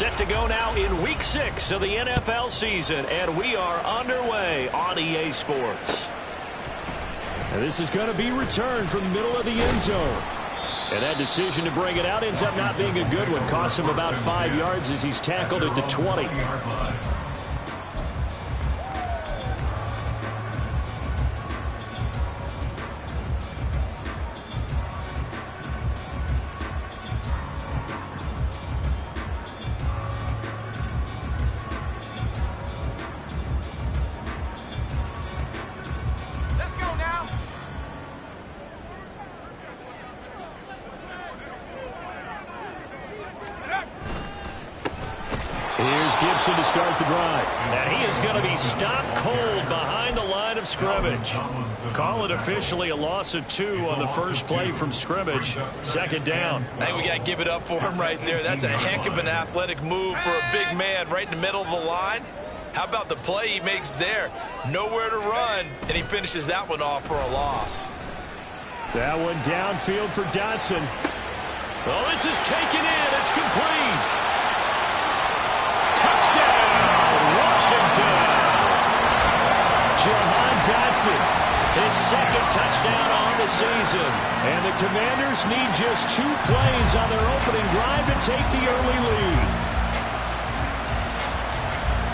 Set to go now in Week 6 of the NFL season, and we are underway on EA Sports. And this is going to be returned from the middle of the end zone. And that decision to bring it out ends up not being a good one. Costs him about 5 yards as he's tackled at the 20. Here's Gfssl to start the drive. And he is going to be stopped cold behind the line of scrimmage. Call it officially a loss of 2 on the first play from scrimmage. Second down. I think we got to give it up for him right there. That's a heck of an athletic move for a big man right in the middle of the line. How about the play he makes there? Nowhere to run, and he finishes that one off for a loss. That one downfield for Dotson. Well, this is taken in. It's complete. Touchdown, Washington. Jahan Dotson, his second touchdown on the season. And the Commanders need just 2 plays on their opening drive to take the early lead.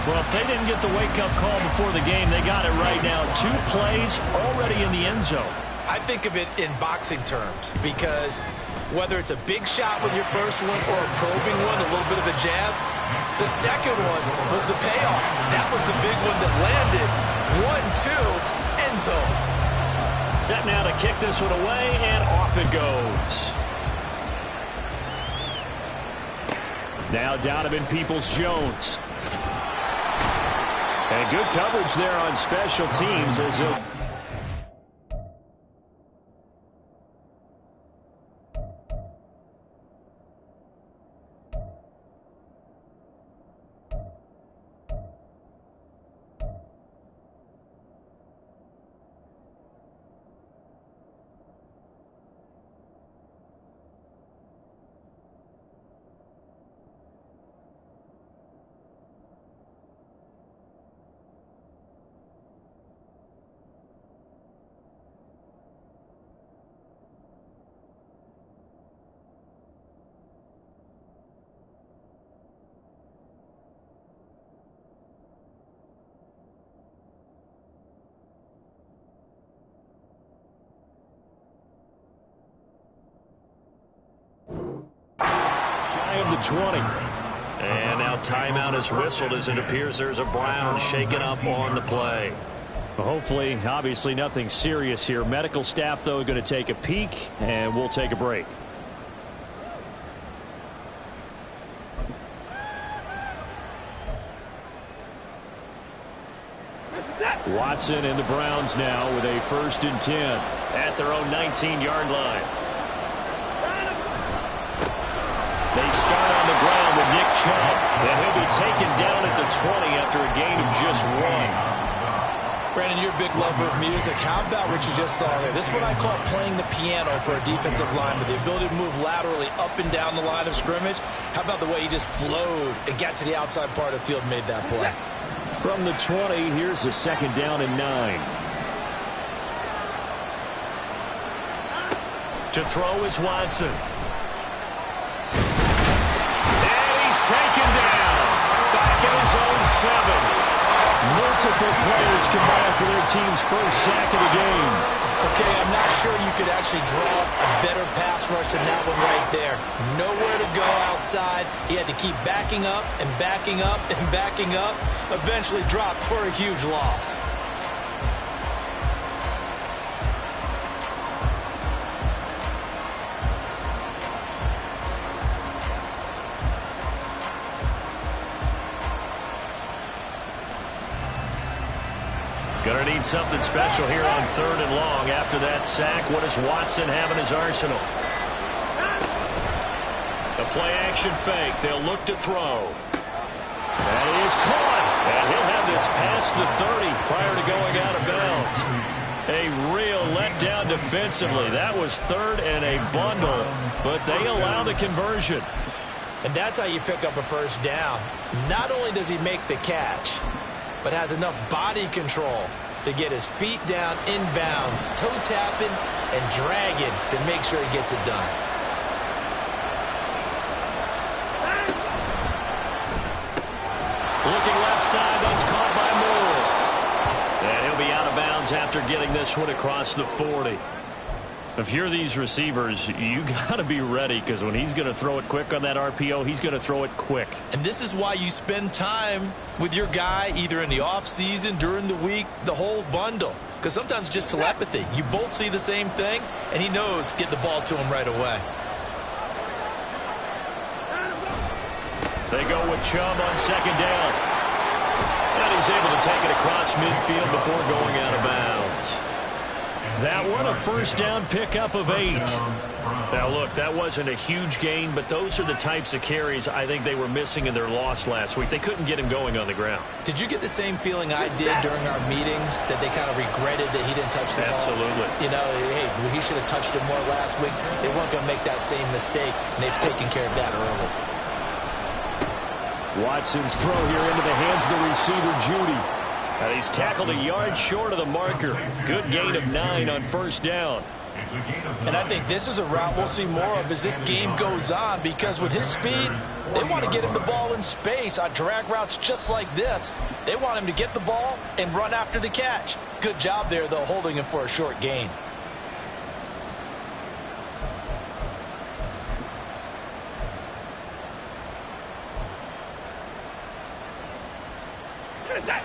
Well, if they didn't get the wake-up call before the game, they got it right now. 2 plays already in the end zone. I think of it in boxing terms because whether it's a big shot with your first one or a probing one, a little bit of a jab, the second one was the payoff. That was the big one that landed. 1-2, end zone. Set now to kick this one away, and off it goes. Now Donovan Peoples-Jones. And good coverage there on special teams as a... The 20. And now timeout is whistled as it appears there's a Brown shaken up on the play. Well, hopefully, obviously nothing serious here. Medical staff, though, going to take a peek, and we'll take a break. Watson and the Browns now with a 1st and 10 at their own 19-yard line. They start on the ground with Nick Chubb, and he'll be taken down at the 20 after a gain of just 1. Brandon, you're a big lover of music. How about what you just saw there? This is what I call playing the piano for a defensive lineman. The ability to move laterally up and down the line of scrimmage. How about the way he just flowed and got to the outside part of the field and made that play? From the 20, here's a 2nd down and 9. To throw is Watson. Taken down, back at his own 7. Multiple players combined for their team's first sack of the game. Okay, I'm not sure you could actually draw a better pass rush than that one right there. Nowhere to go outside. He had to keep backing up and backing up and backing up. Eventually dropped for a huge loss. Going to need something special here on 3rd and long. After that sack, what does Watson have in his arsenal? A play-action fake. They'll look to throw. That is caught. And he'll have this past the 30 prior to going out of bounds. A real letdown defensively. That was 3rd and a bundle, but they allow the conversion. And that's how you pick up a first down. Not only does he make the catch, but has enough body control to get his feet down inbounds, toe tapping and dragging to make sure he gets it done. Looking left side, that's caught by Moore. And he'll be out of bounds after getting this one across the 40. If you're these receivers, you got to be ready, because when he's going to throw it quick on that RPO, he's going to throw it quick. And this is why you spend time with your guy either in the offseason, during the week, the whole bundle. Because sometimes just telepathy. You both see the same thing, and he knows get the ball to him right away. They go with Chubb on second down. And he's able to take it across midfield before going out of bounds. That one, a first down pickup of 8. Now, look, that wasn't a huge gain, but those are the types of carries I think they were missing in their loss last week. They couldn't get him going on the ground. Did you get the same feeling I did during our meetings, that they kind of regretted that he didn't touch the ball? Absolutely. You know, hey, he should have touched it more last week. They weren't going to make that same mistake, and they've taken care of that early. Watson's throw here into the hands of the receiver, Judy. And he's tackled a yard short of the marker. Good gain of 9 on first down. And I think this is a route we'll see more of as this game goes on, because with his speed, they want to get him the ball in space on drag routes just like this. They want him to get the ball and run after the catch. Good job there, though, holding him for a short gain.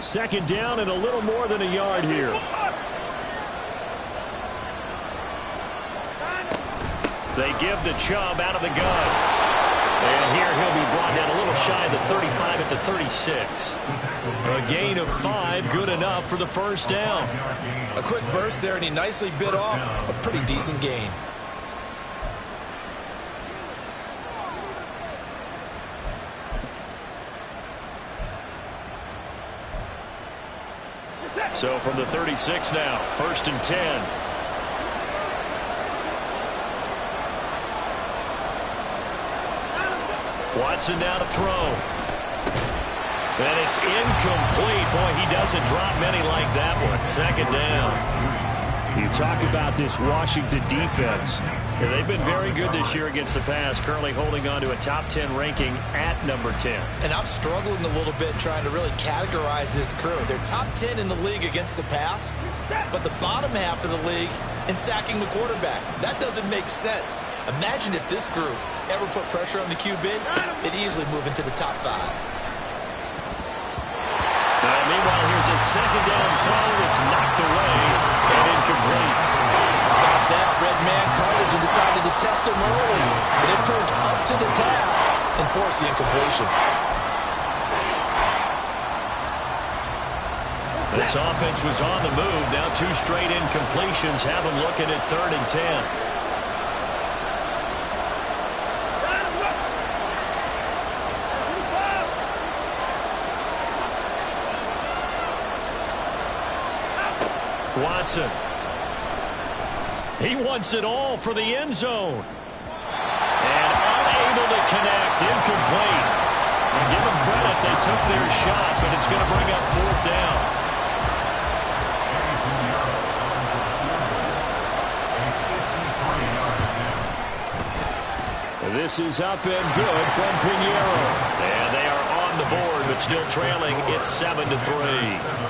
Second down and a little more than a yard here. They give the Chubb out of the gun. And here he'll be brought down a little shy of the 35 at the 36. A gain of 5, good enough for the first down. A quick burst there, and he nicely bit off a pretty decent gain. So from the 36 now, 1st and 10. Watson now to throw. And it's incomplete. Boy, he doesn't drop many like that one. Second down. You talk about this Washington defense. Yeah, they've been very good this year against the pass, currently holding on to a top 10 ranking at number 10. And I'm struggling a little bit trying to really categorize this crew. They're top 10 in the league against the pass, but the bottom half of the league in sacking the quarterback. That doesn't make sense. Imagine if this group ever put pressure on the QB, they'd easily move into the top 5. Meanwhile, here's a second down throw. It's knocked away and incomplete. About that, red man coverage and decided to test him early. But it proved up to the task and forced the incompletion. This offense was on the move. Now 2 straight incompletions have them looking at 3rd and 10. Watson. He wants it all for the end zone. And unable to connect. Incomplete. And give them credit. They took their shot, but it's going to bring up 4th down. This is up and good from Pinheiro. And they are on the board, but still trailing. It's 7-3.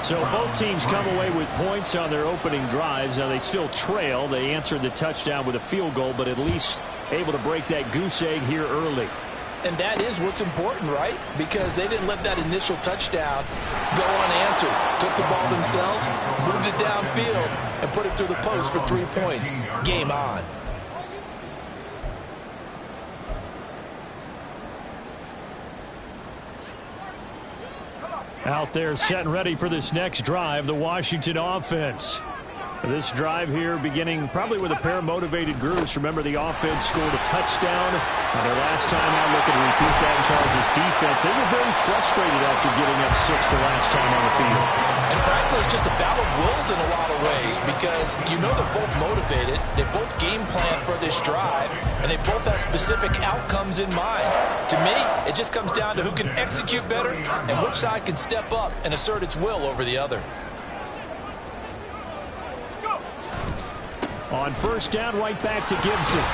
So both teams come away with points on their opening drives. Now they still trail. They answered the touchdown with a field goal, but at least able to break that goose egg here early. And that is what's important, right? Because they didn't let that initial touchdown go unanswered. Took the ball themselves, moved it downfield, and put it through the post for 3 points. Game on. Out there set and ready for this next drive, the Washington offense. This drive here beginning probably with a pair of motivated groups. Remember, the offense scored a touchdown. Their last time out, looking to repeat that in Charles' defense. They were very frustrated after giving up 6 the last time on the field. And frankly, it's just a battle of wills in a lot of ways because you know they're both motivated. They both game plan for this drive, and they both have specific outcomes in mind. To me, it just comes down to who can execute better and which side can step up and assert its will over the other. On first down, right back to Gfssl.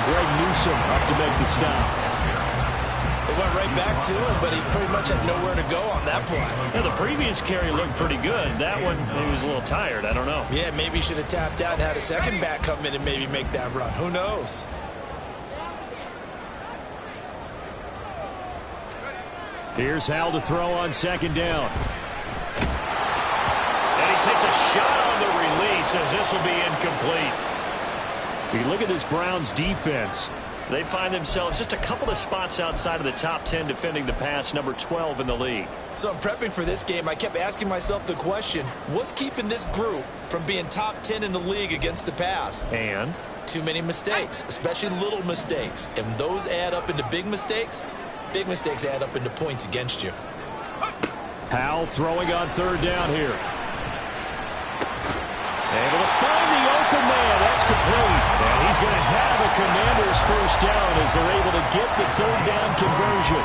Greg Newsome up to make the stop. They went right back to him, but he pretty much had nowhere to go on that play. Yeah, the previous carry looked pretty good. That one, maybe he was a little tired. I don't know. Yeah, maybe he should have tapped out and had a second back come in and maybe make that run. Who knows? Here's Hal to throw on second down. And he takes a shot on the release as this will be incomplete. You look at this Browns defense. They find themselves just a couple of spots outside of the top 10 defending the pass, number 12 in the league. So I'm prepping for this game. I kept asking myself the question, what's keeping this group from being top 10 in the league against the pass? And? Too many mistakes, especially little mistakes. And those add up into big mistakes. Big mistakes add up into points against you. Hal throwing on third down here. Able to find the open man. That's complete. And he's going to have a Commanders first down as they're able to get the third down conversion.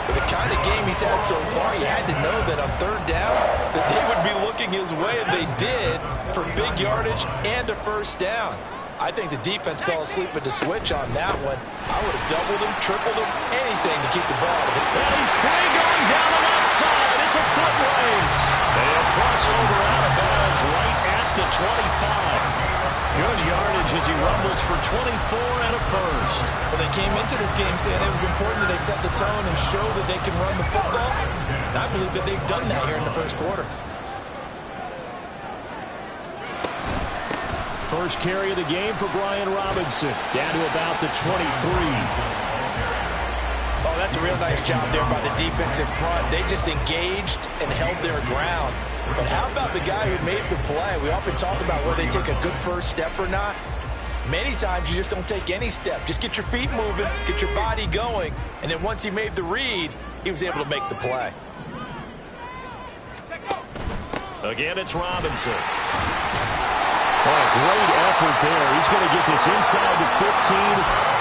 With the kind of game he's had so far, he had to know that on third down that they would be looking his way, and they did, for big yardage and a first down. I think the defense fell asleep with the switch on that one. I would have doubled him, tripled him, anything to keep the ball. And he's free going down the left side. It's a foot race. They'll cross over out of bounds right at the 25. Good yardage as he rumbles for 24 and a first. Well, they came into this game saying it was important that they set the tone and show that they can run the football. And I believe that they've done that here in the first quarter. First carry of the game for Brian Robinson. Down to about the 23. Oh, that's a real nice job there by the defensive front. They just engaged and held their ground. But how about the guy who made the play? We often talk about whether they take a good first step or not. Many times you just don't take any step. Just get your feet moving, get your body going, and then once he made the read, he was able to make the play. Again, it's Robinson. Oh, a great effort there. He's going to get this inside the 15,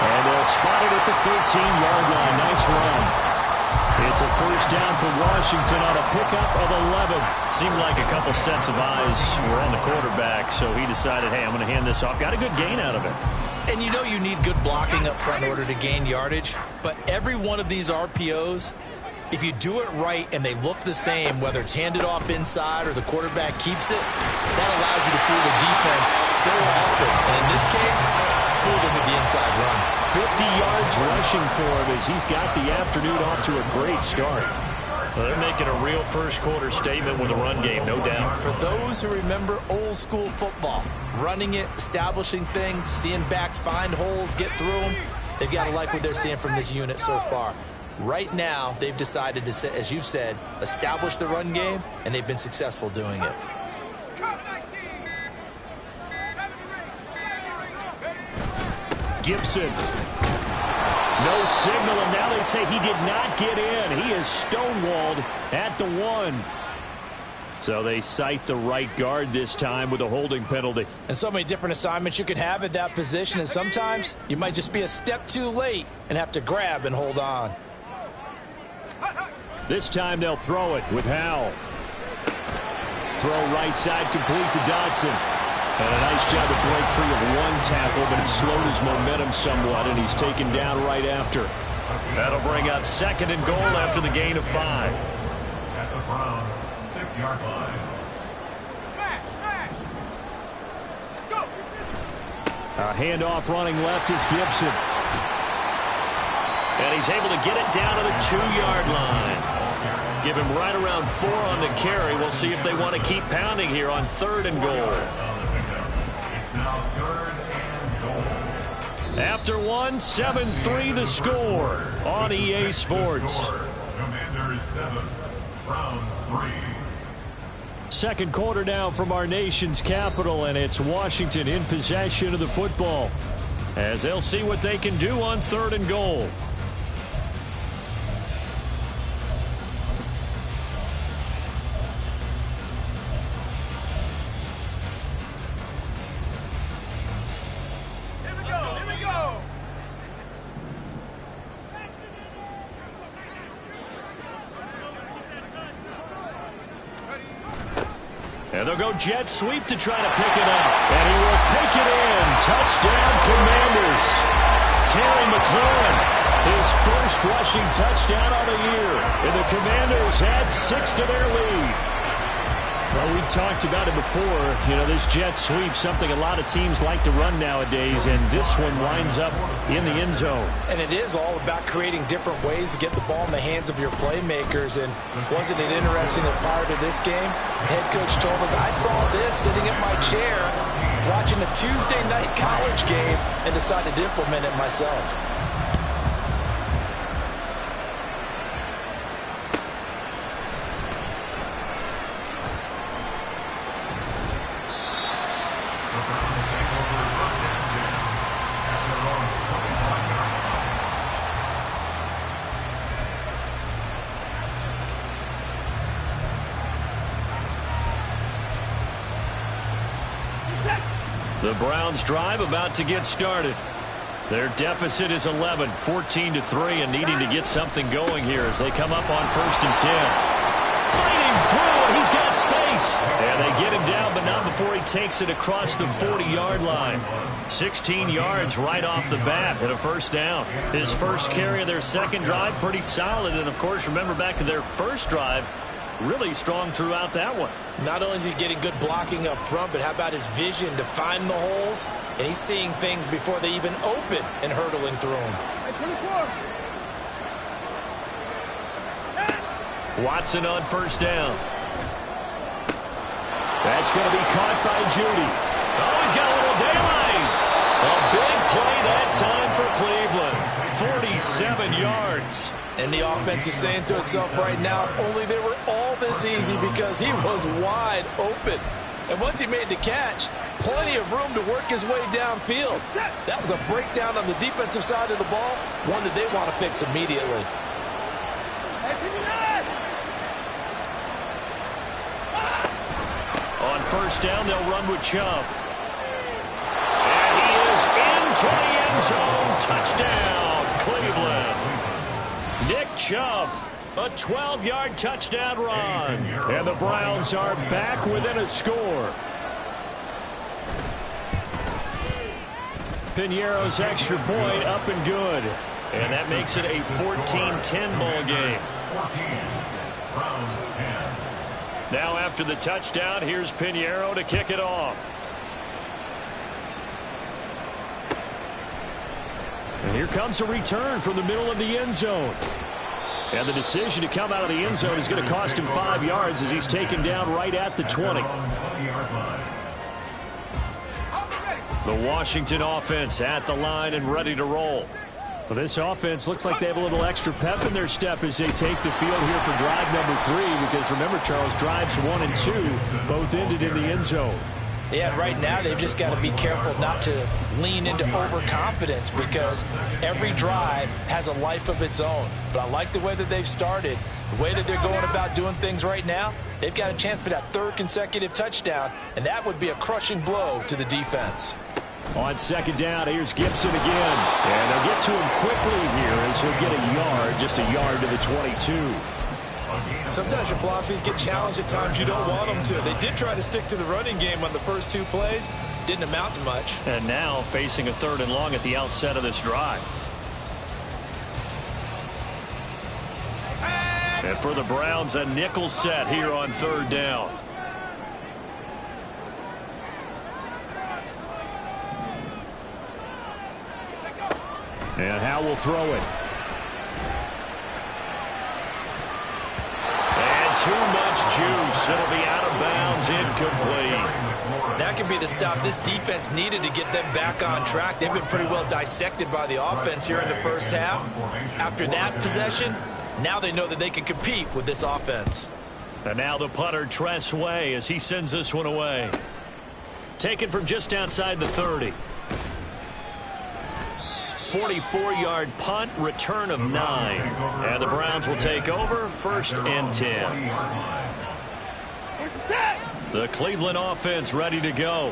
and they'll spot it at the 13-yard line. Nice run. It's a first down for Washington on a pickup of 11. Seemed like a couple sets of eyes were on the quarterback, so he decided, hey, I'm going to hand this off. Got a good gain out of it. And you know you need good blocking up front in order to gain yardage, but every one of these RPOs, if you do it right and they look the same, whether it's handed off inside or the quarterback keeps it, that allows you to fool the defense so often. And in this case, fooled him with the inside run. 50 yards rushing for him as he's got the afternoon off to a great start. Well, they're making a real first quarter statement with a run game, no doubt. For those who remember old school football, running it, establishing things, seeing backs find holes, get through them, they've got to like what they're seeing from this unit so far. Right now, they've decided to, as you said, establish the run game, and they've been successful doing it. Gfssl. No signal, and now they say he did not get in. He is stonewalled at the 1. So they cite the right guard this time with a holding penalty. And so many different assignments you could have at that position, and sometimes you might just be a step too late and have to grab and hold on. This time they'll throw it with Howell. Throw right side complete to Dodson. And a nice job to break free of one tackle, but it slowed his momentum somewhat, and he's taken down right after. That'll bring up second and goal after the gain of 5. At the Browns' 6-yard line. A handoff running left is Gfssl. And he's able to get it down to the 2-yard line. Give him right around 4 on the carry. We'll see if they want to keep pounding here on 3rd and goal. It's now 3rd and goal. After 1, 7-3 the score on EA Sports. Commanders 7, Browns 3. second quarter now from our nation's capital, and it's Washington in possession of the football as they'll see what they can do on 3rd and goal. And they'll go jet sweep to try to pick it up. And he will take it in. Touchdown, Commanders. Terry McLaurin, his first rushing touchdown on the year. And the Commanders add 6 to their lead. Well, we've talked about it before. You know, this jet sweep, something a lot of teams like to run nowadays, and this one winds up in the end zone. And it is all about creating different ways to get the ball in the hands of your playmakers. And wasn't it interesting that prior to this game, head coach told us, I saw this sitting in my chair watching a Tuesday night college game and decided to implement it myself. The Browns drive about to get started. Their deficit is 11, 14-3, and needing to get something going here as they come up on 1st and 10. Fighting through, and he's got space. And they get him down, but not before he takes it across the 40-yard line. 16 yards right off the bat and a first down. His first carry of their second drive, pretty solid. And, of course, remember back to their first drive, really strong throughout that one. Not only is he getting good blocking up front, but how about his vision to find the holes? And he's seeing things before they even open and hurdling through them. Watson on first down. That's going to be caught by Judy. Oh, he's got a little daylight. A big play that time for Cleveland. 47 yards. And the offense is saying to itself right now, only they were all this easy because he was wide open. And once he made the catch, plenty of room to work his way downfield. That was a breakdown on the defensive side of the ball, one that they want to fix immediately. On first down, they'll run with Chubb. And he is into the end zone. Touchdown, Cleveland. Nick Chubb, a 12-yard touchdown run. And the Browns are back within a score. Piñeiro's extra point up and good. And that makes it a 14-10 ball game. 14, Browns 10. Now after the touchdown, here's Piñeiro to kick it off. And here comes a return from the middle of the end zone. And the decision to come out of the end zone is going to cost him 5 yards as he's taken down right at the 20. The Washington offense at the line and ready to roll. Well, this offense looks like they have a little extra pep in their step as they take the field here for drive number 3. Because remember, Charles, drives 1 and 2 both ended in the end zone. Yeah, right now they've just got to be careful not to lean into overconfidence because every drive has a life of its own. But I like the way that they've started, the way that they're going about doing things right now. They've got a chance for that 3rd consecutive touchdown, and that would be a crushing blow to the defense. On second down, here's Gfssl again. And they'll get to him quickly here as he'll get a yard, just a yard to the 22. Sometimes your philosophies get challenged at times you don't want them to. They did try to stick to the running game on the first 2 plays. Didn't amount to much. And now facing a 3rd and long at the outset of this drive. And for the Browns, a nickel set here on 3rd down. And Howe will throw it. And too much juice. It'll be out of bounds, incomplete. That could be the stop this defense needed to get them back on track. They've been pretty well dissected by the offense here in the first half. After that possession, now they know that they can compete with this offense. And now the punter, Tress Way, as he sends this one away. Taken from just outside the 30. 44-yard punt, return of 9. And the Browns will take over, 1st and 10. The Cleveland offense ready to go.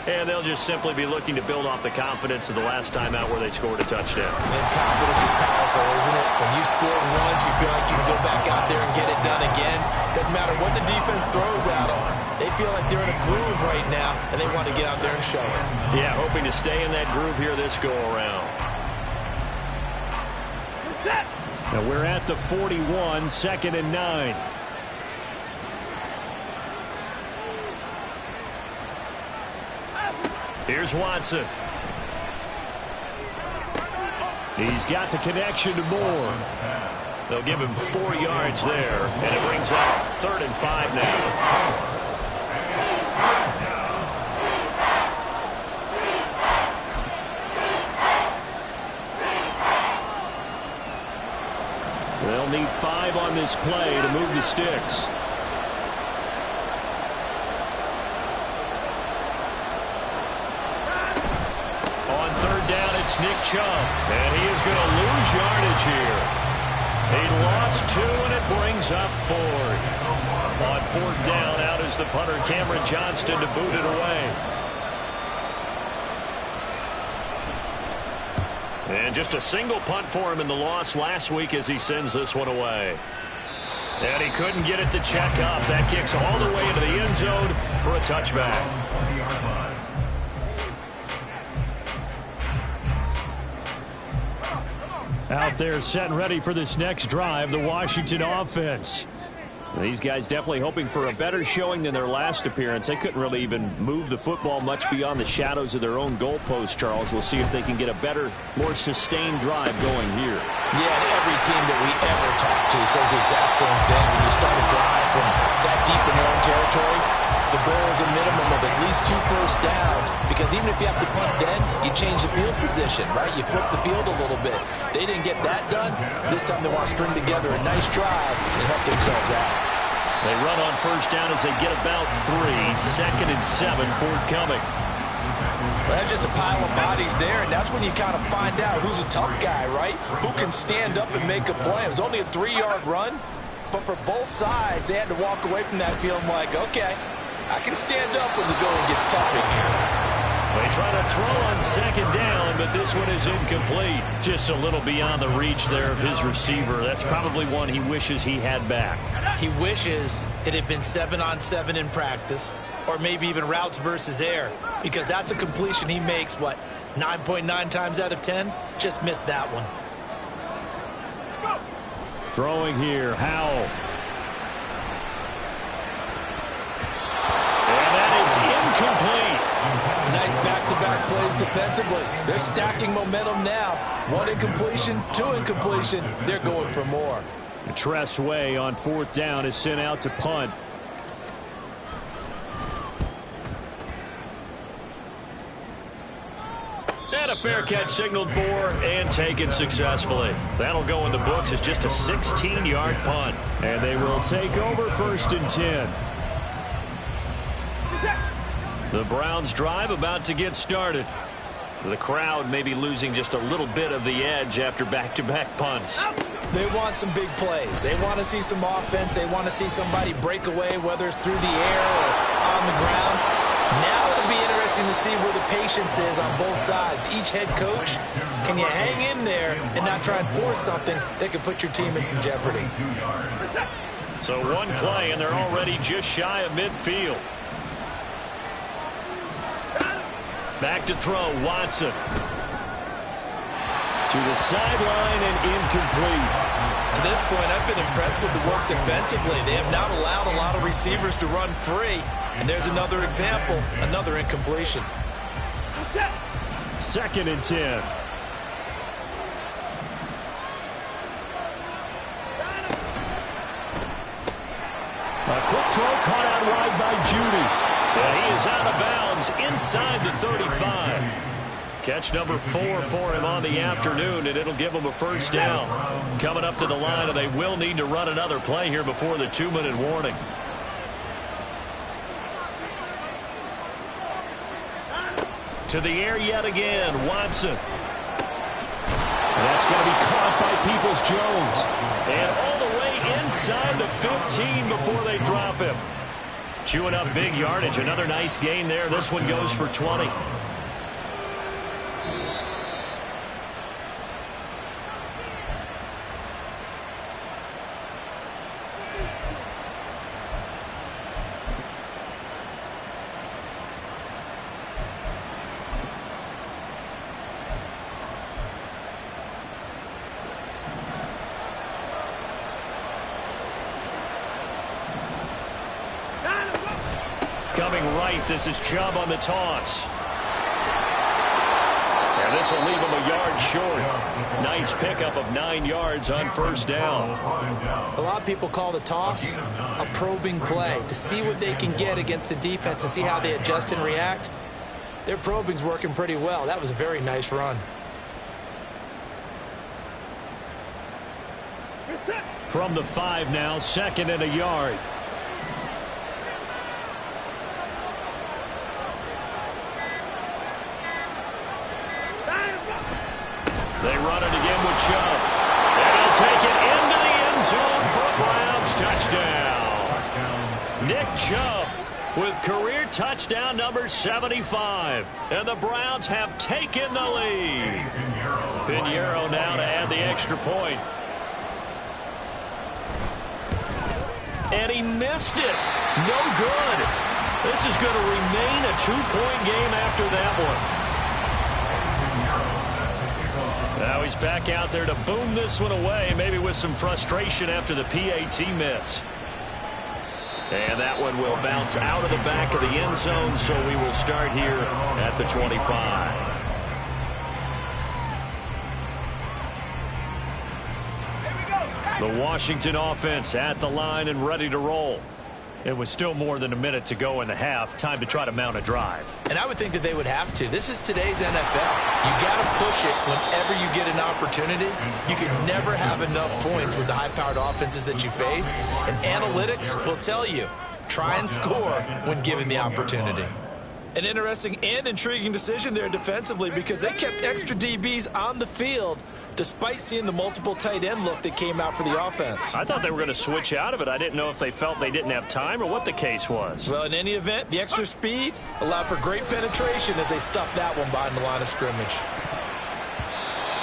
And they'll just simply be looking to build off the confidence of the last time out where they scored a touchdown. And confidence is powerful, isn't it? When you've scored once, you feel like you can go back out there and get it done again. Doesn't matter what the defense throws at them. They feel like they're in a groove right now, and they want to get out there and show it. Yeah, hoping to stay in that groove here this go-around. Now we're at the 41, 2nd and 9. Here's Watson. He's got the connection to Moore. They'll give him 4 yards there, and it brings up 3rd and 5 now. They'll need 5 on this play to move the sticks. Nick Chubb, and he is going to lose yardage here. He lost 2, and it brings up 4th. On 4th down, out is the punter, Cameron Johnston, to boot it away. And just a single punt for him in the loss last week as he sends this one away. And he couldn't get it to check up. That kicks all the way into the end zone for a touchback. Out there set and ready for this next drive, the Washington offense. These guys definitely hoping for a better showing than their last appearance. They couldn't really even move the football much beyond the shadows of their own goalpost, Charles. We'll see if they can get a better, more sustained drive going here. Yeah, and every team that we ever talk to says the exact same thing. When you start a drive from that deep in their own territory, the goal is a minimum of at least 2 first downs, because even if you have to punt then, you change the field position, right? You flip the field a little bit. They didn't get that done. This time they want to string together a nice drive and help themselves out. They run on 1st down as they get about 3. 2nd and 7 forthcoming. Well, that's just a pile of bodies there, and that's when you kind of find out who's a tough guy, right? Who can stand up and make a play. It was only a 3-yard run, but for both sides, they had to walk away from that feeling like, okay, I can stand up when the going gets tough in here. They try to throw on 2nd down, but this one is incomplete. Just a little beyond the reach there of his receiver. That's probably one he wishes he had back. He wishes it had been 7-on-7 in practice, or maybe even routes versus air, because that's a completion he makes, what, 9.9 times out of 10? Just missed that one. Throwing here, Howell. Incomplete. Nice back-to-back plays defensively. They're stacking momentum now. 1 incompletion, 2 incompletion. They're going for more. Tress Way on 4th down is sent out to punt. And a fair catch signaled for and taken successfully. That'll go in the books as just a 16-yard punt. And they will take over 1st and 10. The Browns drive about to get started. The crowd may be losing just a little bit of the edge after back-to-back punts. They want some big plays. They want to see some offense. They want to see somebody break away, whether it's through the air or on the ground. Now it'll be interesting to see where the patience is on both sides. Each head coach, can you hang in there and not try and force something that could put your team in some jeopardy? So 1 play, and they're already just shy of midfield. Back to throw, Watson. To the sideline and incomplete. To this point, I've been impressed with the work defensively. They have not allowed a lot of receivers to run free. And there's another example, another incompletion. 2nd and 10. A quick throw caught out wide by Judy. And he is out of bounds inside the 35. Catch number 4 for him on the afternoon, and it'll give him a first down. Coming up to the line, and they will need to run another play here before the 2-minute warning. To the air yet again, Watson. And that's going to be caught by Peoples-Jones. And all the way inside the 15 before they drop him. Chewing up big yardage. Another nice gain there. This one goes for 20. Coming right, this is Chubb on the toss. And this will leave him a yard short. Nice pickup of 9 yards on first down. A lot of people call the toss a probing play to see what they can get against the defense and see how they adjust and react. Their probing's working pretty well. That was a very nice run. From the 5 now, 2nd and a yard. They run it again with Chubb. And he'll take it into the end zone for a Browns touchdown. Nick Chubb with career touchdown number 75. And the Browns have taken the lead. Pinheiro now to add the extra point. And he missed it. No good. This is going to remain a 2-point game after that one. Now he's back out there to boom this one away, maybe with some frustration after the PAT miss. And that one will bounce out of the back of the end zone, so we will start here at the 25. The Washington offense at the line and ready to roll. It was still more than a minute to go in the half. Time to try to mount a drive. And I would think that they would have to. This is today's NFL. You got to push it whenever you get an opportunity. You can never have enough points with the high-powered offenses that you face. And analytics will tell you, try and score when given the opportunity. An interesting and intriguing decision there defensively because they kept extra DBs on the field despite seeing the multiple tight end look that came out for the offense. I thought they were going to switch out of it. I didn't know if they felt they didn't have time or what the case was. Well, in any event, the extra speed allowed for great penetration as they stuffed that one behind the line of scrimmage.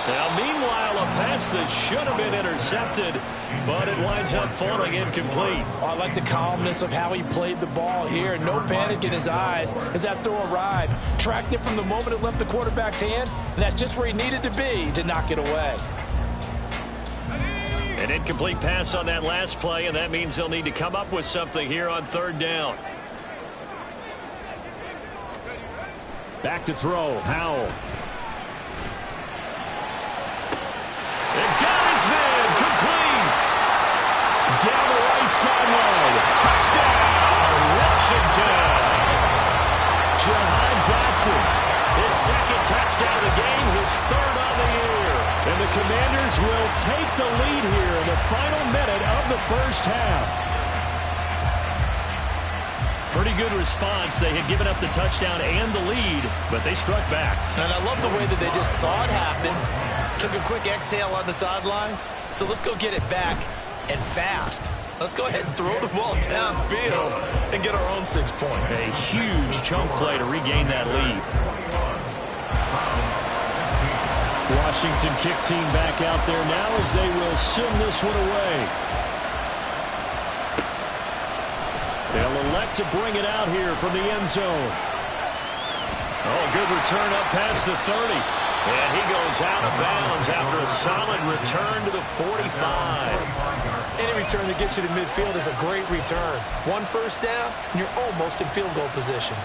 Now, meanwhile, a pass that should have been intercepted, but it winds up falling incomplete. Oh, I like the calmness of how he played the ball here. No panic in his eyes as that throw arrived. Tracked it from the moment it left the quarterback's hand, and that's just where he needed to be to knock it away. An incomplete pass on that last play, and that means they'll need to come up with something here on 3rd down. Back to throw, Howell. Down the right sideline. Touchdown, Washington. Jahan Dotson, his 2nd touchdown of the game, his 3rd on the year. And the Commanders will take the lead here in the final minute of the first half. Pretty good response. They had given up the touchdown and the lead, but they struck back. And I love the way that they just saw it happen, took a quick exhale on the sidelines. So let's go get it back. And fast. Let's go ahead and throw the ball downfield and get our own 6 points. A huge chunk play to regain that lead. Washington kick team back out there now as they will send this one away. They'll elect to bring it out here from the end zone. Oh, good return up past the 30. And he goes out of bounds after a solid return to the 45. Any return that gets you to midfield is a great return. 1 first down, and you're almost in field goal position.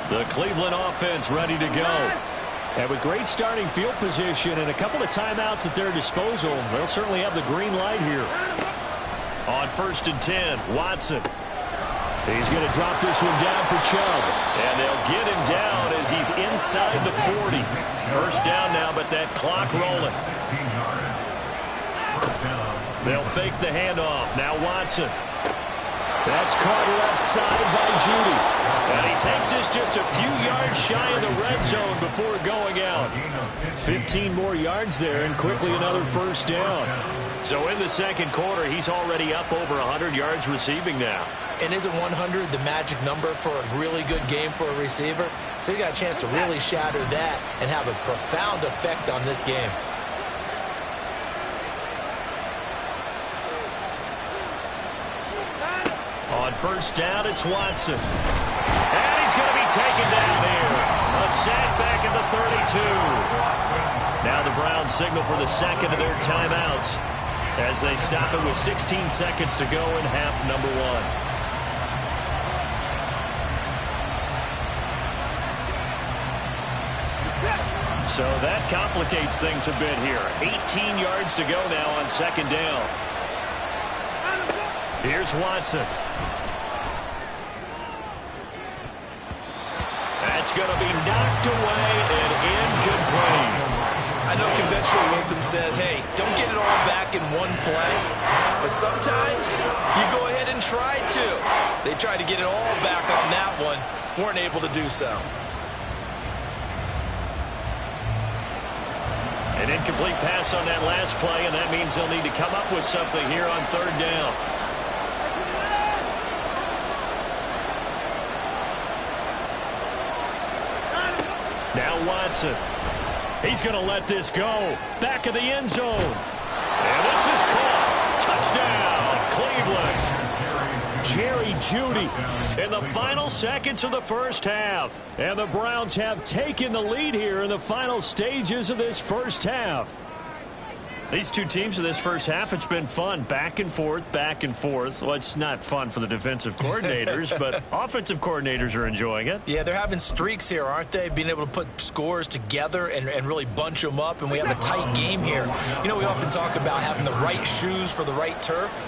The Cleveland offense ready to go. And with great starting field position and a couple of timeouts at their disposal, they'll certainly have the green light here. On 1st and 10, Watson. He's going to drop this one down for Chubb. And they'll get him down as he's inside the 40. First down now, but that clock rolling. They'll fake the handoff. Now Watson. That's caught left side by Judy. And he takes this just a few yards shy of the red zone before going out. 15 more yards there and quickly another first down. So in the second quarter, he's already up over 100 yards receiving now. And isn't 100 the magic number for a really good game for a receiver? So he got a chance to really shatter that and have a profound effect on this game. On first down, it's Watson. And he's going to be taken down here. A sack back at the 32. Now the Browns signal for the second of their timeouts as they stop it with 16 seconds to go in half number one. So that complicates things a bit here. 18 yards to go now on second down. Here's Watson. That's going to be knocked away and incomplete. I know conventional wisdom says, hey, don't get it all back in one play. But sometimes you go ahead and try to. They tried to get it all back on that one. Weren't able to do so. An incomplete pass on that last play, and that means they'll need to come up with something here on third down. Now Watson. He's going to let this go. Back of the end zone. And this is caught. Touchdown, Cleveland. Jerry Jeudy in the final seconds of the first half. And the Browns have taken the lead here in the final stages of this first half. These two teams in this first half, it's been fun. Back and forth, back and forth. Well, it's not fun for the defensive coordinators, but offensive coordinators are enjoying it. Yeah, they're having streaks here, aren't they? Being able to put scores together and really bunch them up, and we have a tight game here. You know, we often talk about having the right shoes for the right turf.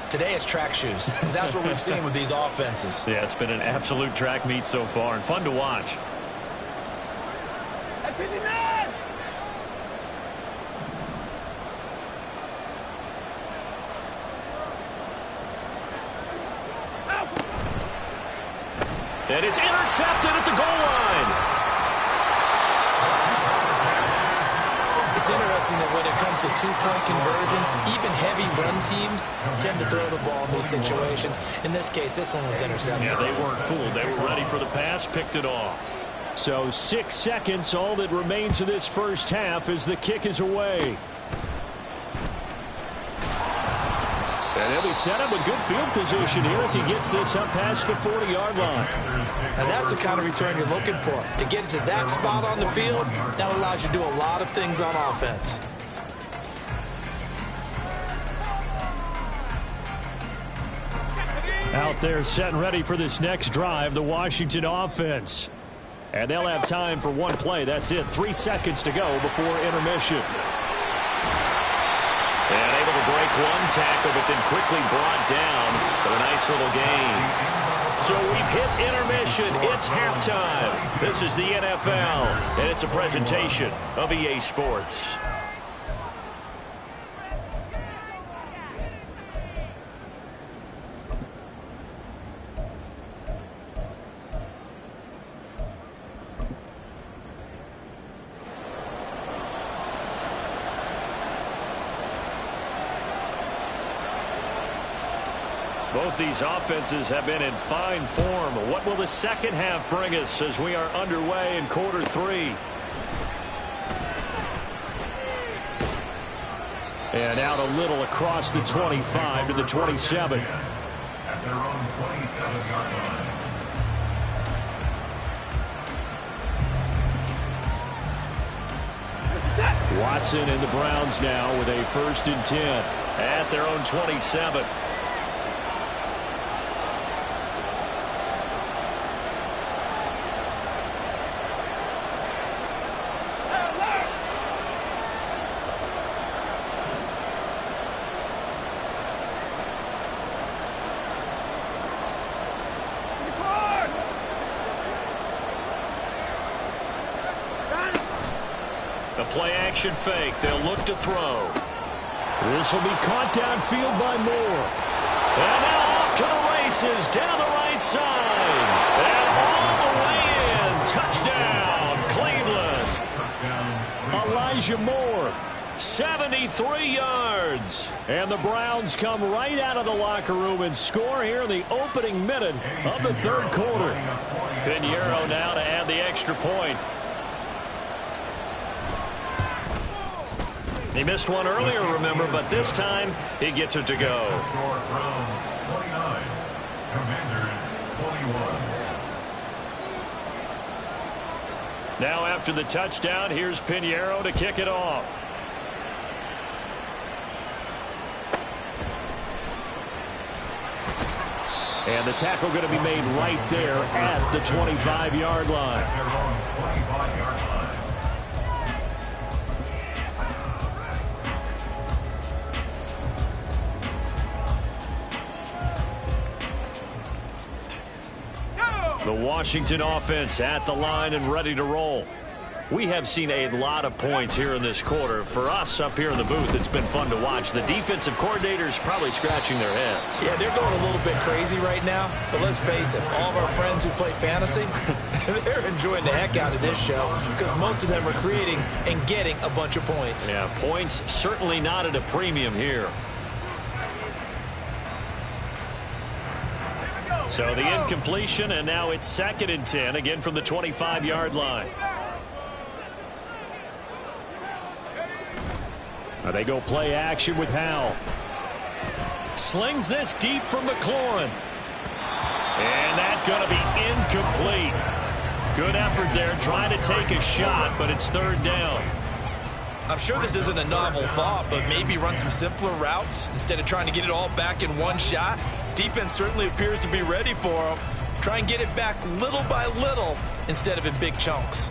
Today it's track shoes. That's what we've seen with these offenses. Yeah, it's been an absolute track meet so far and fun to watch. And it's intercepted at the goal line. It's interesting that when it comes to two-point conversions, even heavy run teams tend to throw the ball in these situations. In this case, this one was intercepted. Yeah, they weren't fooled. They were ready for the pass, picked it off. So 6 seconds, all that remains of this first half as the kick is away. And he'll be set up with good field position here as he gets this up past the 40-yard line. And that's the kind of return you're looking for. To get to that spot on the field, that allows you to do a lot of things on offense. Out there set and ready for this next drive, the Washington offense. And they'll have time for one play. That's it. 3 seconds to go before intermission. And able to break one tackle, but then quickly brought down. But a nice little gain. So we've hit intermission. It's halftime. This is the NFL, and it's a presentation of EA Sports. Both these offenses have been in fine form. What will the second half bring us as we are underway in quarter three? And out a little across the 25 to the 27. At their own 27-yard line. Watson and the Browns now with a 1st and 10 at their own 27. play-action fake. They'll look to throw. This will be caught downfield by Moore. And now off to the races down the right side. And all the way in. Touchdown, Cleveland. Elijah Moore, 73 yards. And the Browns come right out of the locker room and score here in the opening minute of the third quarter. Pinheiro now to add the extra point. He missed one earlier, remember, but this time he gets it to go. Score Browns 29, Commanders 41. Now after the touchdown, here's Pinheiro to kick it off. And the tackle going to be made right there at the 25-yard line. At their own 25-yard line. The Washington offense at the line and ready to roll. We have seen a lot of points here in this quarter. For us up here in the booth, it's been fun to watch. The defensive coordinators probably scratching their heads. Yeah, they're going a little bit crazy right now. But let's face it, all of our friends who play fantasy, they're enjoying the heck out of this show because most of them are creating and getting a bunch of points. Yeah, points certainly not at a premium here. So the incompletion, and now it's 2nd and 10, again from the 25-yard line. Now they go play action with Howell. Slings this deep from McLaurin. And that's going to be incomplete. Good effort there trying to take a shot, but it's 3rd down. I'm sure this isn't a novel thought, but maybe run some simpler routes instead of trying to get it all back in one shot. Defense certainly appears to be ready for them. Try and get it back little by little instead of in big chunks.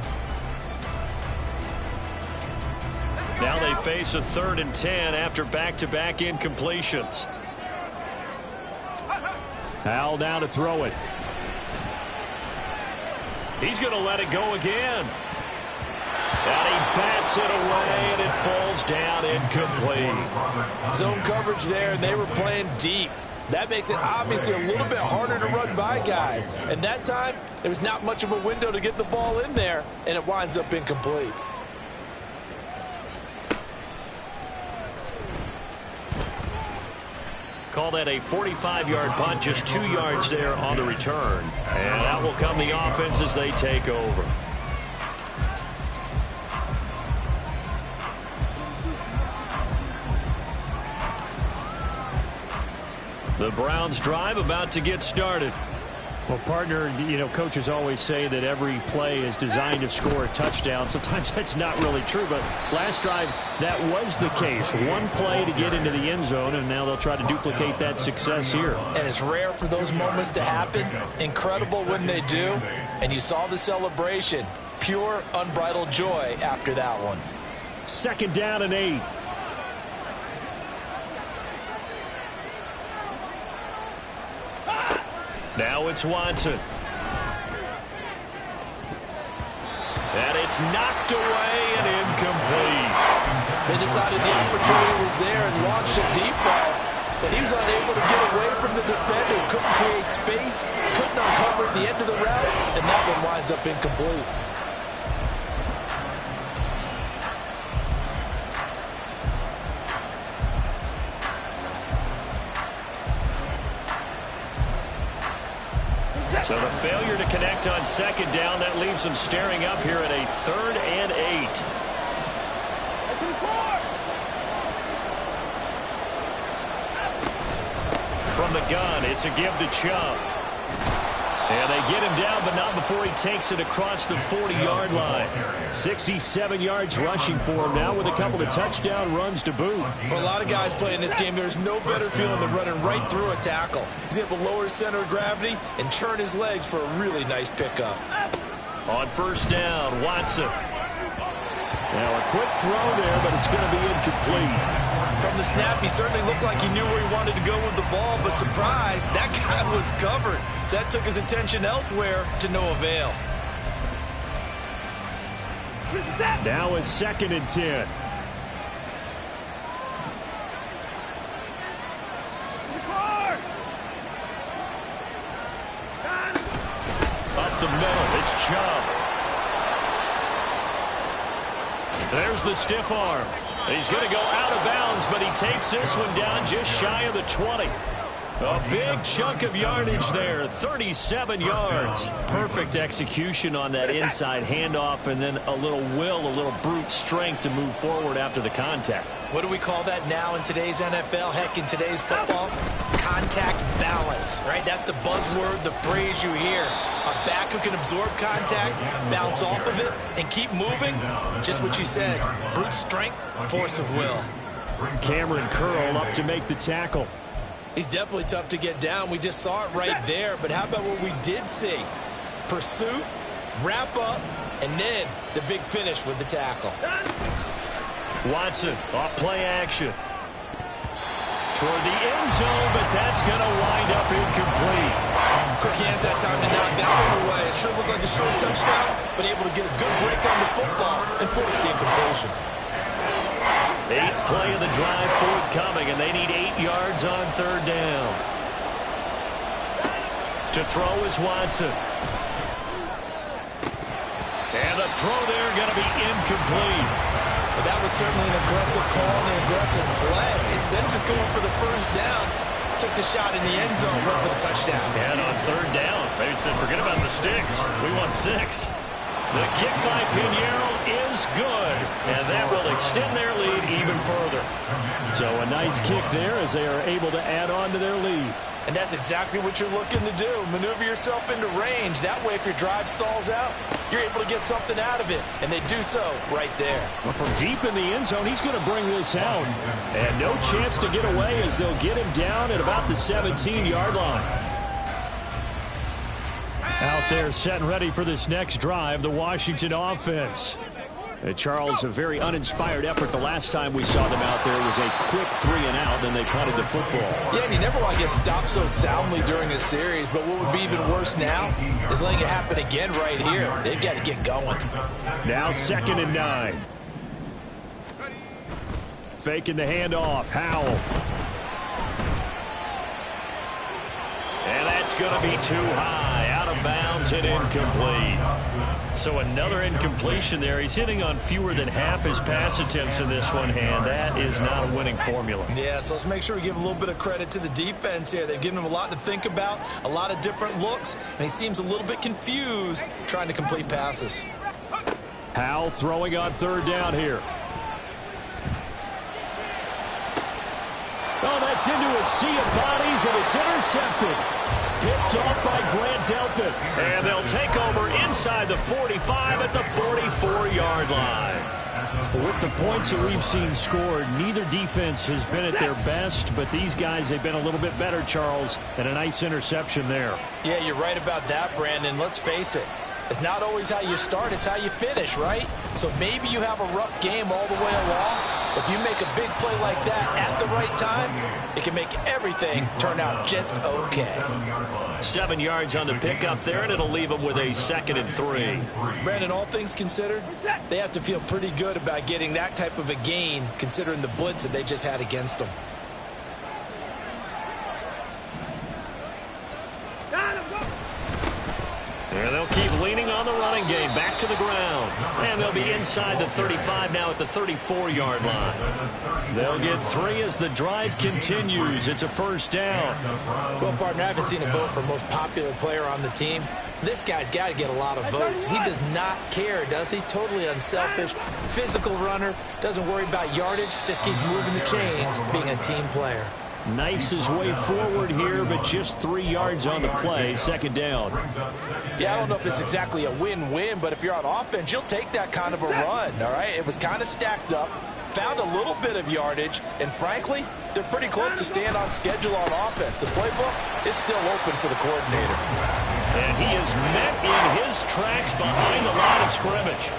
Now they face a 3rd and 10 after back-to-back incompletions. Howell now to throw it. He's going to let it go again. And he bats it away, and it falls down incomplete. Zone coverage there, and they were playing deep. That makes it obviously a little bit harder to run by guys. And that time, there was not much of a window to get the ball in there, and it winds up incomplete. Call that a 45-yard punt, just 2 yards there on the return. And that will come the offense as they take over. The Browns drive about to get started. Well, partner, you know, coaches always say that every play is designed to score a touchdown. Sometimes that's not really true, but last drive, that was the case. One play to get into the end zone, and now they'll try to duplicate that success here. And it's rare for those moments to happen. Incredible when they do. And you saw the celebration. Pure, unbridled joy after that one. 2nd down and 8. Now it's Watson. And it's knocked away and incomplete. They decided the opportunity was there and launched a deep ball. But he was unable to get away from the defender. Couldn't create space. Couldn't uncover the end of the route. And that one winds up incomplete. So the failure to connect on 2nd down, that leaves them staring up here at a 3rd and 8. From the gun, it's a give to Chubb. And they get him down, but not before he takes it across the 40-yard line. 67 yards rushing for him now with a couple of touchdown runs to boot. For a lot of guys playing this game, there's no better feeling than running right through a tackle. He's able to lower his center of gravity and churn his legs for a really nice pickup. On 1st down, Watson. Now a quick throw there, but it's going to be incomplete. From the snap, he certainly looked like he knew where he wanted to go with the ball, but surprise, that guy was covered. So that took his attention elsewhere to no avail. Now it's 2nd and 10. Up the middle, it's Chubb. There's the stiff arm. He's going to go out of bounds, but he takes this one down just shy of the 20. A big chunk of yardage there, 37 yards. Perfect execution on that inside handoff, and then a little will, a little brute strength to move forward after the contact. What do we call that now in today's NFL? Heck, in today's football? Contact balance, right? That's the buzzword, the phrase you hear. A back who can absorb contact, bounce off of it, and keep moving. Just what you said. Brute strength, force of will. Cameron Curl up to make the tackle. He's definitely tough to get down. We just saw it right there. But how about what we did see? Pursuit, wrap up, and then the big finish with the tackle. Watson off play action. Toward the end zone, but that's going to wind up incomplete. Quick hands that time to knock that one away. It sure looked like a short touchdown, but able to get a good break on the football and force the incompletion. 8th play of the drive forthcoming, and they need 8 yards on 3rd down. To throw is Watson. And the throw there going to be incomplete. But that was certainly an aggressive call and an aggressive play. Instead of just going for the first down, took the shot in the end zone, went for the touchdown. And on 3rd down, they said, forget about the sticks. We want 6. The kick by Pinheiro is good, and that will extend their lead even further. So a nice kick there as they are able to add on to their lead. And that's exactly what you're looking to do. Maneuver yourself into range. That way, if your drive stalls out, you're able to get something out of it. And they do so right there. But from deep in the end zone, he's going to bring this out. And no chance to get away as they'll get him down at about the 17-yard line. Out there set and ready for this next drive, the Washington offense. Charles, a very uninspired effort. The last time we saw them out there was a quick 3-and-out, then they punted the football. Yeah, and you never want to get stopped so soundly during a series, but what would be even worse now is letting it happen again right here. They've got to get going. Now 2nd and 9. Faking the handoff, Howell. And that's going to be too high, out of bounds and incomplete. So another incompletion there. He's hitting on fewer than half his pass attempts in this one, and that is not a winning formula. Yeah, so let's make sure we give a little bit of credit to the defense here. They've given him a lot to think about, a lot of different looks, and he seems a little bit confused trying to complete passes. Howell throwing on 3rd down here. Oh, that's into a sea of bodies, and it's intercepted. Picked off by Grant Delpit. And they'll take over inside the 45 at the 44-yard line. With the points that we've seen scored, neither defense has been at their best, but these guys, they've been a little bit better, Charles, and a nice interception there. Yeah, you're right about that, Brandon. Let's face it. It's not always how you start, it's how you finish, right? So maybe you have a rough game all the way along. If you make a big play like that at the right time, it can make everything turn out just okay. 7 yards on the pickup there, and it'll leave them with a 2nd and 3. Brandon, all things considered, they have to feel pretty good about getting that type of a gain, considering the blitz that they just had against them. And they'll keep leaning on the running game. Back to the ground. And they'll be inside the 35 now at the 34-yard line. They'll get 3 as the drive continues. It's a 1st down. Well, partner, I haven't seen a vote for most popular player on the team. This guy's got to get a lot of votes. He does not care, does he? Totally unselfish, physical runner, doesn't worry about yardage, just keeps moving the chains, being a team player. Knifes his way forward here, but just 3 yards on the play. 2nd down. Yeah, I don't know if it's exactly a win-win, but if you're on offense, you'll take that kind of a run, all right? It was kind of stacked up, found a little bit of yardage, and frankly, they're pretty close to staying on schedule on offense. The playbook is still open for the coordinator. And he is met in his tracks behind the line of scrimmage.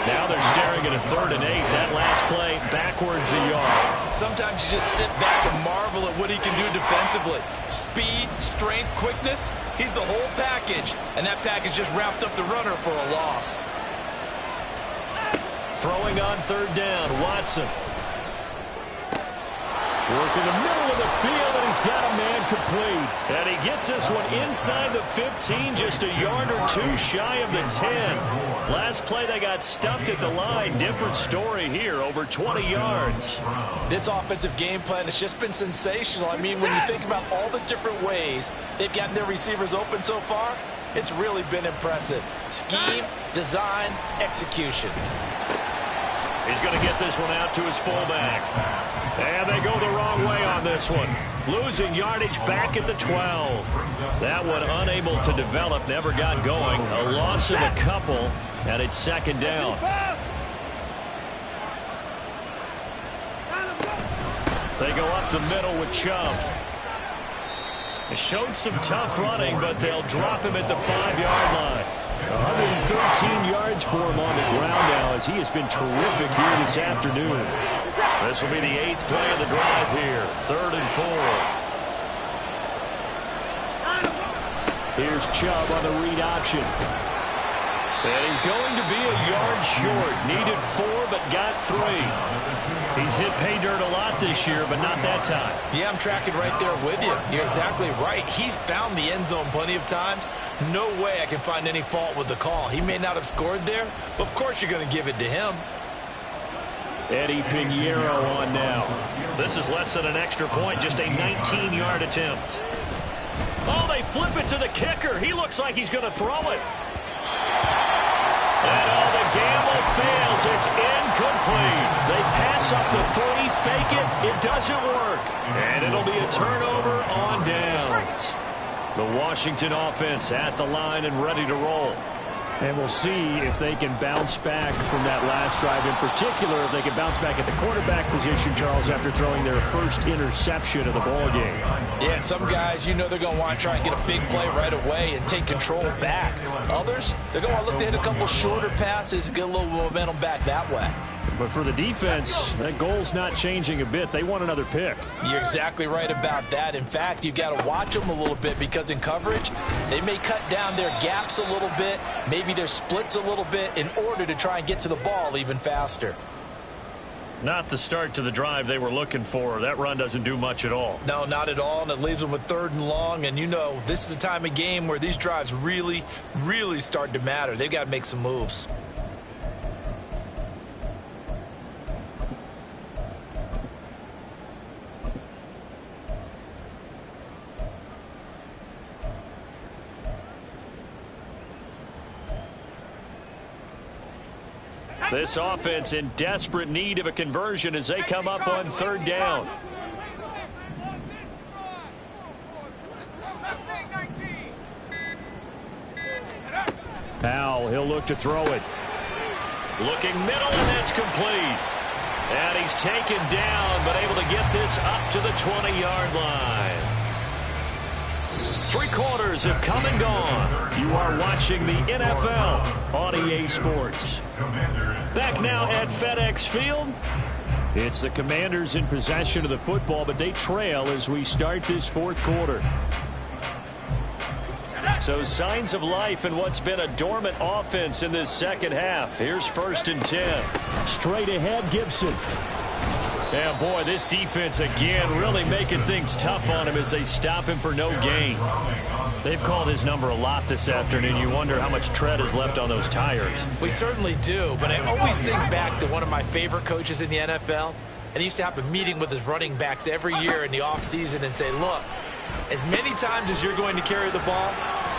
Now they're staring at a 3rd and 8. That last play backwards a yard. Sometimes you just sit back and marvel at what he can do defensively. Speed, strength, quickness, he's the whole package. And that package just wrapped up the runner for a loss. Throwing on third down, Watson. Working the middle of the field, and he's got a man complete. And he gets this one inside the 15, just a yard or two shy of the 10. Last play, they got stuffed at the line. Different story here, over 20 yards. This offensive game plan has just been sensational. I mean, when you think about all the different ways they've gotten their receivers open so far, it's really been impressive. Scheme, design, execution. He's going to get this one out to his fullback. And they go the wrong way on this one. Losing yardage back at the 12. That one unable to develop, never got going. A loss of a couple, and it's second down. They go up the middle with Chubb. They showed some tough running, but they'll drop him at the 5-yard line. 113 yards for him on the ground now, as he has been terrific here this afternoon. This will be the 8th play of the drive here. 3rd and 4. Here's Chubb on the read option. And he's going to be a yard short. Needed 4, but got 3. He's hit pay dirt a lot this year, but not that time. Yeah, I'm tracking right there with you. You're exactly right. He's found the end zone plenty of times. No way I can find any fault with the call. He may not have scored there, but of course you're going to give it to him. Eddie Pinheiro on now. This is less than an extra point, just a 19-yard attempt. Oh, they flip it to the kicker. He looks like he's going to throw it. And the gamble fails. It's incomplete. They pass up the 3, fake it. It doesn't work. And it'll be a turnover on downs. The Washington offense at the line and ready to roll. And we'll see if they can bounce back from that last drive. In particular, if they can bounce back at the quarterback position, Charles, after throwing their first interception of the ballgame. Yeah, and some guys, you know they're going to want to try and get a big play right away and take control back. Others, they're going to look to hit a couple shorter passes and get a little momentum back that way. But for the defense, that goal's not changing a bit. They want another pick. You're exactly right about that. In fact, you've got to watch them a little bit, because in coverage, they may cut down their gaps a little bit, maybe their splits a little bit, in order to try and get to the ball even faster. Not the start to the drive they were looking for. That run doesn't do much at all. No, not at all, and it leaves them with 3rd and long. And you know, this is the time of game where these drives really, really start to matter. They've got to make some moves. This offense in desperate need of a conversion as they come up on 3rd down. Powell, he'll look to throw it. Looking middle, and that's complete. And he's taken down, but able to get this up to the 20-yard line. 3 quarters have come and gone. You are watching the NFL on EA Sports. Back now at FedEx Field. It's the Commanders in possession of the football, but they trail as we start this 4th quarter. So signs of life in what's been a dormant offense in this second half. Here's 1st and 10. Straight ahead, Gfssl. Yeah, boy, this defense again really making things tough on him as they stop him for no gain. They've called his number a lot this afternoon. You wonder how much tread is left on those tires. We certainly do, but I always think back to one of my favorite coaches in the NFL, and he used to have a meeting with his running backs every year in the offseason and say, look, as many times as you're going to carry the ball,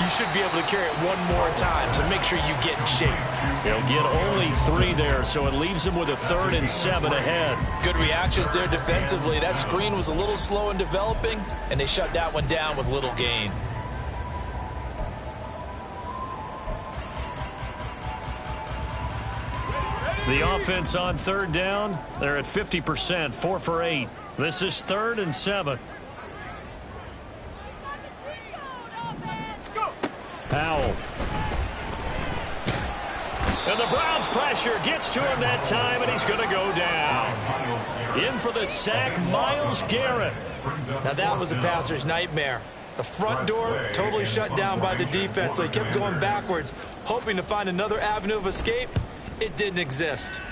you should be able to carry it one more time, so make sure you get in shape. He'll get only 3 there, so it leaves him with a 3rd and 7 ahead. Good reactions there defensively. That screen was a little slow in developing, and they shut that one down with little gain. The offense on 3rd down, they're at 50%, 4 for 8. This is 3rd and 7. Powell. And the Browns pressure gets to him that time, and he's going to go down. In for the sack, Myles Garrett. Now that was a passer's nightmare. The front door totally shut down by the defense, so he kept going backwards, hoping to find another avenue of escape. It didn't exist.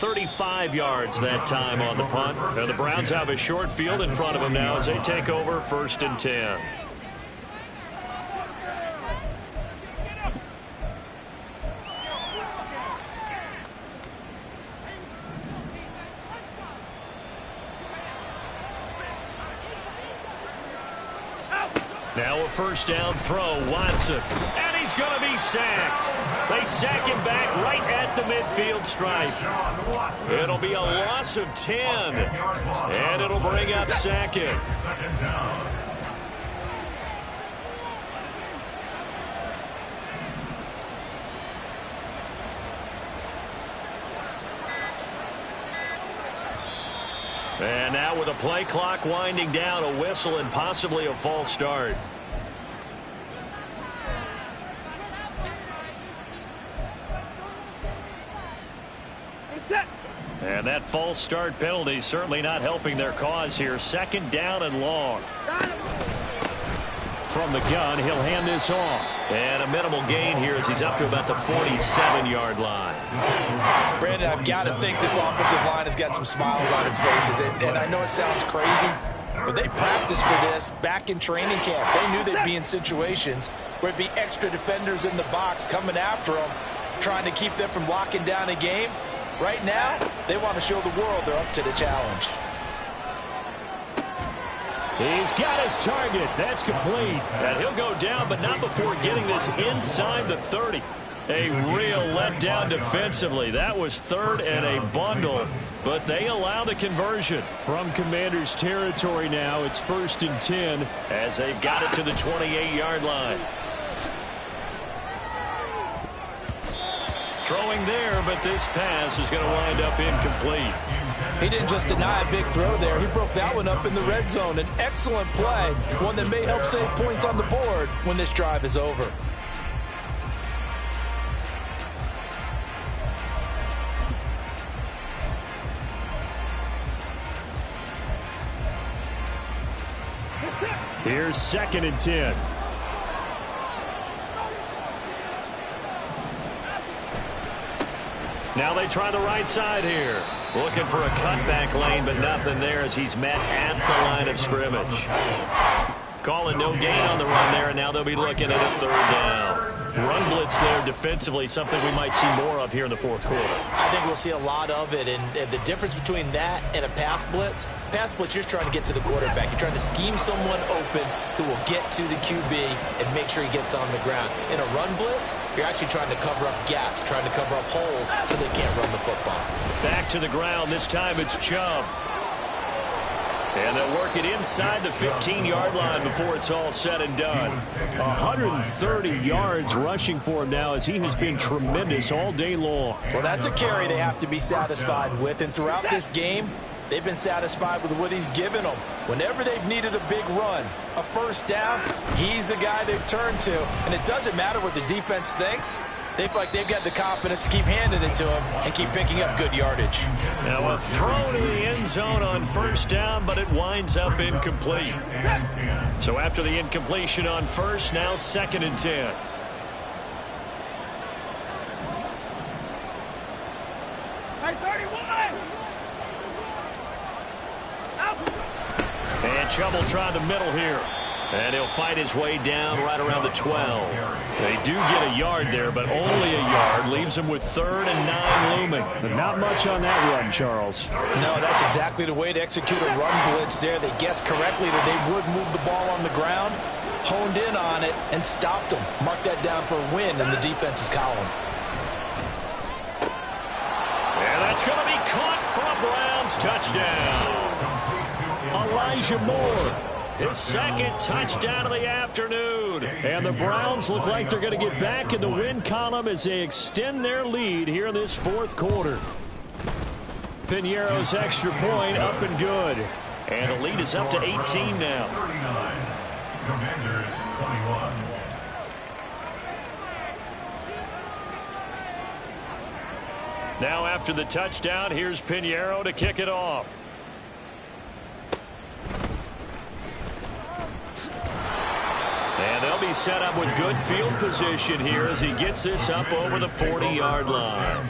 35 yards that time on the punt. And the Browns have a short field in front of them now as they take over 1st and 10. Now a 1st down throw, Watson. And he's going to be sacked. They sack him back right at the midfield stripe. It'll be a loss of 10. And it'll bring up 2nd. And now with a play clock winding down, a whistle and possibly a false start. And that false start penalty certainly not helping their cause here. 2nd down and long. From the gun, he'll hand this off. And a minimal gain here as he's up to about the 47-yard line. Brandon, I've got to think this offensive line has got some smiles on its faces. And I know it sounds crazy, but they practiced for this back in training camp. They knew they'd be in situations where it'd be extra defenders in the box coming after them, trying to keep them from locking down a game. Right now, they want to show the world they're up to the challenge. He's got his target. That's complete. And he'll go down, but not before getting this inside the 30. A real letdown defensively. That was 3rd and a bundle, but they allow the conversion. From Commanders territory now, it's 1st and 10 as they've got it to the 28-yard line. Throwing there, but this pass is going to wind up incomplete. He didn't just deny a big throw there. He broke that one up in the red zone. An excellent play, one that may help save points on the board when this drive is over. Here's 2nd and 10. Now they try the right side here. Looking for a cutback lane, but nothing there as he's met at the line of scrimmage. Calling no gain on the run there, and now they'll be looking at a 3rd down. Run blitz there defensively, something we might see more of here in the 4th quarter. I think we'll see a lot of it, and the difference between that and a pass blitz, you're just trying to get to the quarterback. You're trying to scheme someone open who will get to the QB and make sure he gets on the ground. In a run blitz, you're actually trying to cover up gaps, trying to cover up holes so they can't run the football. Back to the ground. This time it's Chubb. And they'll work it inside the 15-yard line before it's all said and done. 130 yards rushing for him now as he has been tremendous all day long. Well, that's a carry they have to be satisfied with. And throughout this game, they've been satisfied with what he's given them. Whenever they've needed a big run, a 1st down, he's the guy they've turned to. And it doesn't matter what the defense thinks. They feel like they've got the confidence to keep handing it to him and keep picking up good yardage. Now a throw to the end zone on 1st down, but it winds up incomplete. So after the incompletion on 1st, now 2nd and 10. And Chubb will try the middle here. And he'll fight his way down right around the 12. They do get a yard there, but only a yard. Leaves them with 3rd and 9 looming. But not much on that run, Charles. No, that's exactly the way to execute a run blitz there. They guessed correctly that they would move the ball on the ground, honed in on it, and stopped them. Mark that down for a win in the defense's column. And that's going to be caught for a Browns touchdown. Elijah Moore. His 2nd touchdown of the afternoon. And the Browns look like they're going to get back in the win column as they extend their lead here in this 4th quarter. Piñeiro's extra point up and good. And the lead is up to 18 now. Commanders 21. Now after the touchdown, here's Piñeiro to kick it off. And they'll be set up with good field position here as he gets this up over the 40-yard line.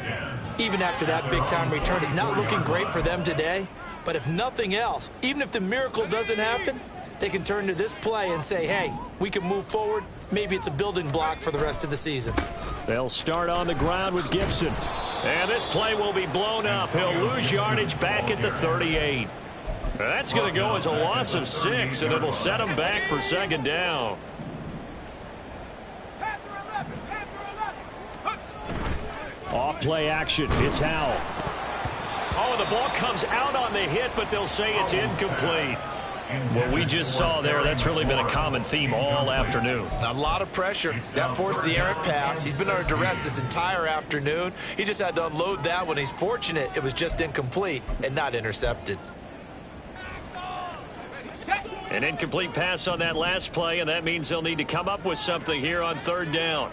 even after that big-time return. It's not looking great for them today, but if nothing else, even if the miracle doesn't happen, they can turn to this play and say, hey, we can move forward. Maybe it's a building block for the rest of the season. They'll start on the ground with Gfssl. And this play will be blown up. He'll lose yardage back at the 38. That's going to go as a loss of 6, and it'll set him back for second down. Off play action. It's Howell. Oh, the ball comes out on the hit, but they'll say it's incomplete. What we just saw there, that's really been a common theme all afternoon. A lot of pressure. That forced the errant pass. He's been under duress this entire afternoon. He just had to unload that one. He's fortunate it was just incomplete and not intercepted. An incomplete pass on that last play, and that means they'll need to come up with something here on third down.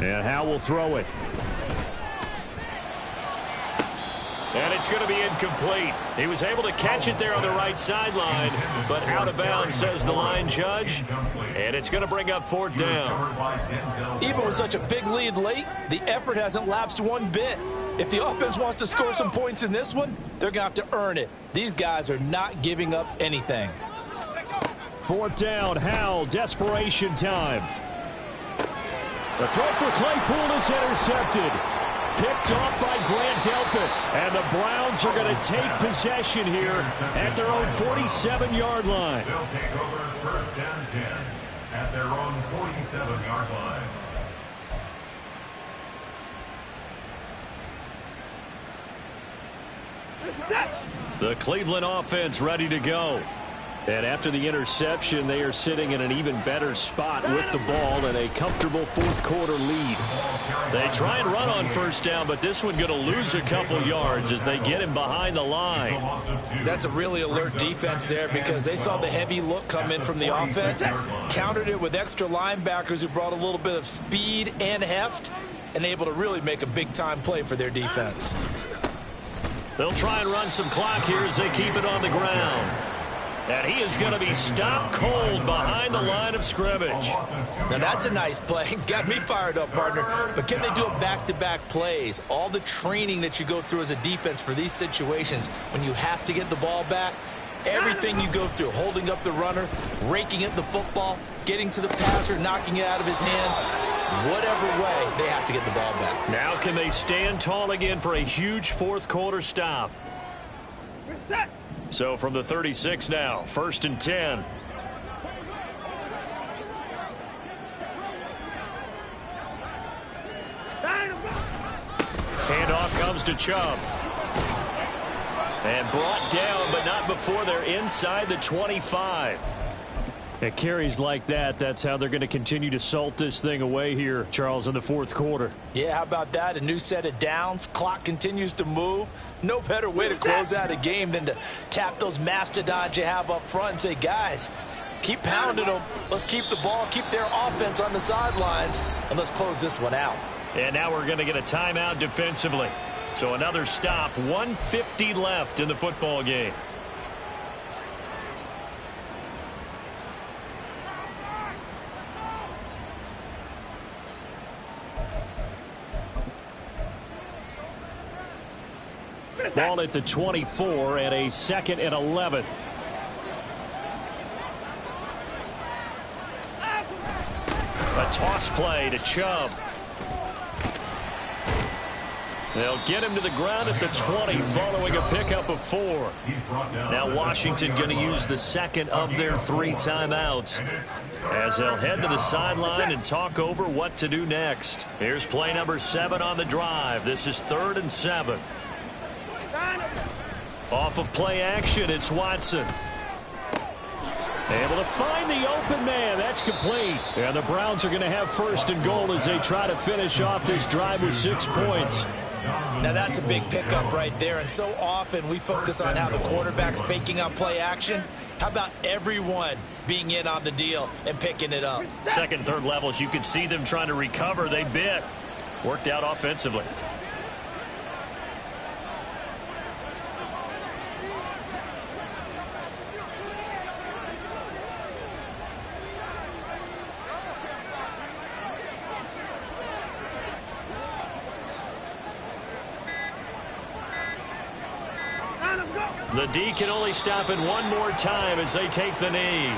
And Howell will throw it. And it's going to be incomplete. He was able to catch it there on the right sideline, but out of bounds, says the line judge. And it's going to bring up fourth down. Even with such a big lead late, the effort hasn't lapsed one bit. If the offense wants to score some points in this one, they're going to have to earn it. These guys are not giving up anything. Fourth down, Howell, desperation time. The throw for Claypool is intercepted. Picked off by Grant Delpit. And the Browns are going to take possession here at their own 47-yard line. They'll take over first down 10 at their own 47-yard line. The Cleveland offense ready to go. And after the interception, they are sitting in an even better spot with the ball and a comfortable fourth quarter lead. They try and run on first down, but this one going to lose a couple yards as they get him behind the line. That's a really alert defense there because they saw the heavy look come in from the offense, countered it with extra linebackers who brought a little bit of speed and heft, and able to really make a big-time play for their defense. They'll try and run some clock here as they keep it on the ground. And he is going to be stopped cold behind the line of scrimmage. Now that's a nice play. Got me fired up, partner. But can they do it back-to-back plays? All the training that you go through as a defense for these situations, when you have to get the ball back, everything you go through, holding up the runner, raking at the football, getting to the passer, knocking it out of his hands, whatever way, they have to get the ball back. Now can they stand tall again for a huge fourth quarter stop? We're set. So from the 36 now, first and 10. Handoff comes to Chubb. And brought down, but not before they're inside the 25. At carries like that, that's how they're going to continue to salt this thing away here, Charles, in the fourth quarter. Yeah, how about that? A new set of downs. Clock continues to move. No better way to close out a game than to tap those mastodons you have up front and say, guys, keep pounding them. Let's keep the ball, keep their offense on the sidelines, and let's close this one out. And now we're going to get a timeout defensively. So another stop, 1:50 left in the football game. Ball at the 24 and a second and 11. A toss play to Chubb. They'll get him to the ground at the 20 following a pickup of 4. Now Washington going to use the second of their 3 timeouts as they'll head to the sideline and talk over what to do next. Here's play number 7 on the drive. This is 3rd and 7. Off of play action, it's Watson. Able to find the open man. That's complete. And the Browns are going to have first and goal as they try to finish off this drive with 6 points. Now that's a big pickup right there, and so often we focus on how the quarterback's faking on play action. How about everyone being in on the deal and picking it up? Second, third levels, you can see them trying to recover. They bit. Worked out offensively. The D can only stop it one more time as they take the knee.